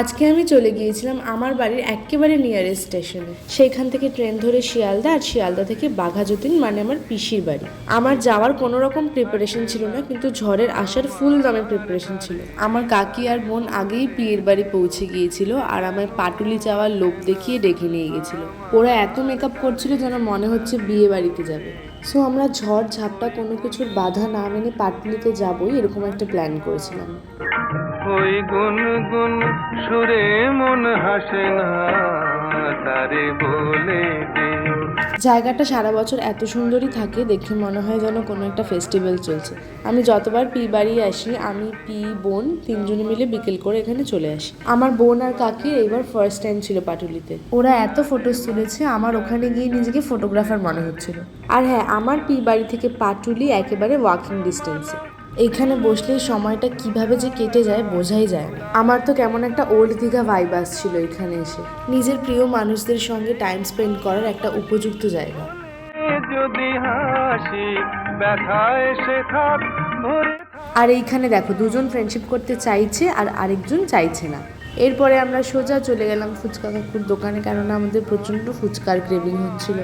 আজকে আমি চলে গিয়েছিলাম আমার বাড়ির একেবারে নিয়ারেস্ট স্টেশনে। সেইখান থেকে ট্রেন ধরে শিয়ালদা, আর শিয়ালদা থেকে বাঘাযতীন, মানে আমার পিসির বাড়ি। আমার যাওয়ার কোনো রকম প্রিপারেশন ছিল না, কিন্তু ঝড়ের আসার ফুল দমে প্রিপারেশন ছিল। আমার কাকি আর বোন আগেই পিয়ের বাড়ি পৌঁছে গিয়েছিল, আর আমায় পাটুলি চাওয়ার লোভ দেখিয়ে ডেকে নিয়ে গেছিল। ওরা এত মেকআপ করছিল যেন মনে হচ্ছে বিয়ে বাড়িতে যাবে। সো আমরা ঝড় ঝাপটা কোনো কিছুর বাধা না মেনে পাটুলিতে যাবোই, এরকম একটা প্ল্যান করেছিলাম। ওই গুনগুন সুরে মন হাসে না তারে বলে দে। জায়গাটা সারা বছর এত সুন্দরই থাকে, দেখে মনে হয় যেন কোনো একটা ফেস্টিভ্যাল চলছে। আমি যতবার পি বাড়ি আসি, আমি পি বোন তিনজনে মিলে বিকেল করে এখানে চলে আসি। আমার বোন আর কাকির এইবার ফার্স্ট টাইম ছিল পাটুলিতে। ওরা এত ফটোস তুলেছে, আমার ওখানে গিয়ে নিজেকে ফটোগ্রাফার মনে হচ্ছিল। আর হ্যাঁ, আমার পি বাড়ি থেকে পাটুলি একেবারে ওয়াকিং ডিস্টেন্সে। এইখানে বসলেই সময়টা কিভাবে যে কেটে যায় বোঝাই যায় না। আমার তো কেমন একটা ওল্ড দীঘা ভাইব আসছিল এখানে এসে। নিজের প্রিয় মানুষদের সঙ্গে টাইম স্পেন্ড করার একটা উপযুক্ত জায়গা। যদি হাসি ব্যথা এসে থাক ধরে। আর এইখানে দেখো, দুজন ফ্রেন্ডশিপ করতে চাইছে আর আরেকজন চাইছে না। এরপরে আমরা সোজা চলে গেলাম ফুচকা কাকুর দোকানে, কারণ আমাদের প্রচণ্ড ফুচকার ক্রেভিং হচ্ছিল।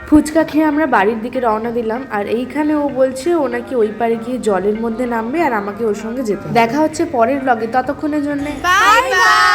ফুচকা খেয়ে আমরা বাড়ির দিকে রওনা দিলাম। আর এইখানে ও বলছে ও নাকি ওই পারে গিয়ে জলের মধ্যে নামবে আর আমাকে ওর সঙ্গে যেতে। দেখা হচ্ছে পরের ব্লগে, ততক্ষণের জন্য বাই বাই।